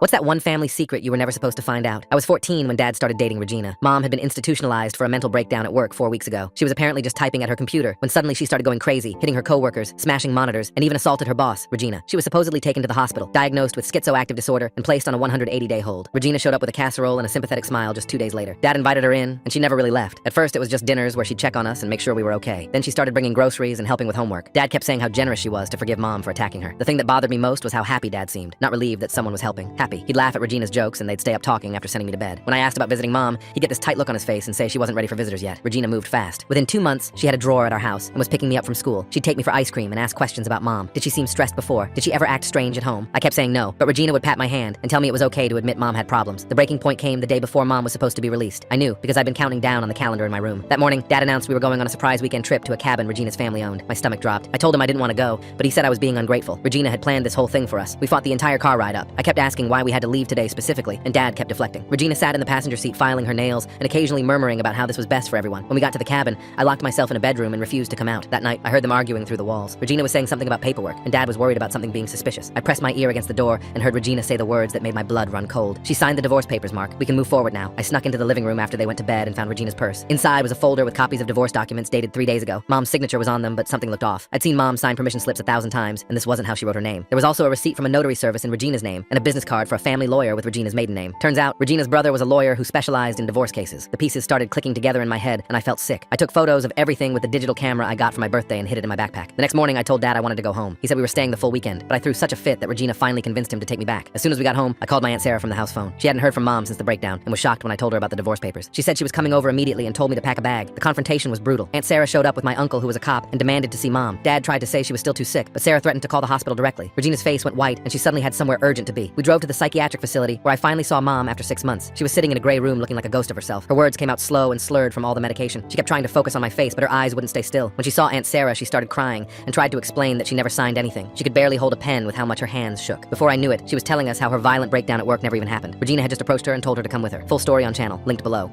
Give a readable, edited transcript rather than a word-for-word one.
What's that one family secret you were never supposed to find out? I was 14 when Dad started dating Regina. Mom had been institutionalized for a mental breakdown at work 4 weeks ago. She was apparently just typing at her computer when suddenly she started going crazy, hitting her coworkers, smashing monitors, and even assaulted her boss, Regina. She was supposedly taken to the hospital, diagnosed with schizoactive disorder, and placed on a 180-day hold. Regina showed up with a casserole and a sympathetic smile just 2 days later. Dad invited her in, and she never really left. At first, it was just dinners where she'd check on us and make sure we were okay. Then she started bringing groceries and helping with homework. Dad kept saying how generous she was to forgive Mom for attacking her. The thing that bothered me most was how happy Dad seemed, not relieved that someone was helping. Happy. He'd laugh at Regina's jokes and they'd stay up talking after sending me to bed. When I asked about visiting Mom, he'd get this tight look on his face and say she wasn't ready for visitors yet. Regina moved fast. Within 2 months, she had a drawer at our house and was picking me up from school. She'd take me for ice cream and ask questions about Mom. Did she seem stressed before? Did she ever act strange at home? I kept saying no, but Regina would pat my hand and tell me it was okay to admit Mom had problems. The breaking point came the day before Mom was supposed to be released. I knew because I'd been counting down on the calendar in my room. That morning, Dad announced we were going on a surprise weekend trip to a cabin Regina's family owned. My stomach dropped. I told him I didn't want to go, but he said I was being ungrateful. Regina had planned this whole thing for us. We fought the entire car ride up. I kept asking why we had to leave today specifically, and Dad kept deflecting. Regina sat in the passenger seat filing her nails and occasionally murmuring about how this was best for everyone. When we got to the cabin, I locked myself in a bedroom and refused to come out. That night, I heard them arguing through the walls. Regina was saying something about paperwork, and Dad was worried about something being suspicious. I pressed my ear against the door and heard Regina say the words that made my blood run cold. She signed the divorce papers, Mark. We can move forward now. I snuck into the living room after they went to bed and found Regina's purse. Inside was a folder with copies of divorce documents dated 3 days ago. Mom's signature was on them, but something looked off. I'd seen Mom sign permission slips 1,000 times, and this wasn't how she wrote her name. There was also a receipt from a notary service in Regina's name and a business card for a family lawyer with Regina's maiden name. Turns out, Regina's brother was a lawyer who specialized in divorce cases. The pieces started clicking together in my head, and I felt sick. I took photos of everything with the digital camera I got for my birthday and hid it in my backpack. The next morning, I told Dad I wanted to go home. He said we were staying the full weekend, but I threw such a fit that Regina finally convinced him to take me back. As soon as we got home, I called my Aunt Sarah from the house phone. She hadn't heard from Mom since the breakdown and was shocked when I told her about the divorce papers. She said she was coming over immediately and told me to pack a bag. The confrontation was brutal. Aunt Sarah showed up with my uncle who was a cop and demanded to see Mom. Dad tried to say she was still too sick, but Sarah threatened to call the hospital directly. Regina's face went white and she suddenly had somewhere urgent to be. We drove to the psychiatric facility where I finally saw Mom after 6 months. She was sitting in a gray room looking like a ghost of herself. Her words came out slow and slurred from all the medication. She kept trying to focus on my face, but her eyes wouldn't stay still. When she saw Aunt Sarah, she started crying and tried to explain that she never signed anything. She could barely hold a pen with how much her hands shook. Before I knew it, she was telling us how her violent breakdown at work never even happened. Regina had just approached her and told her to come with her. Full story on channel, linked below.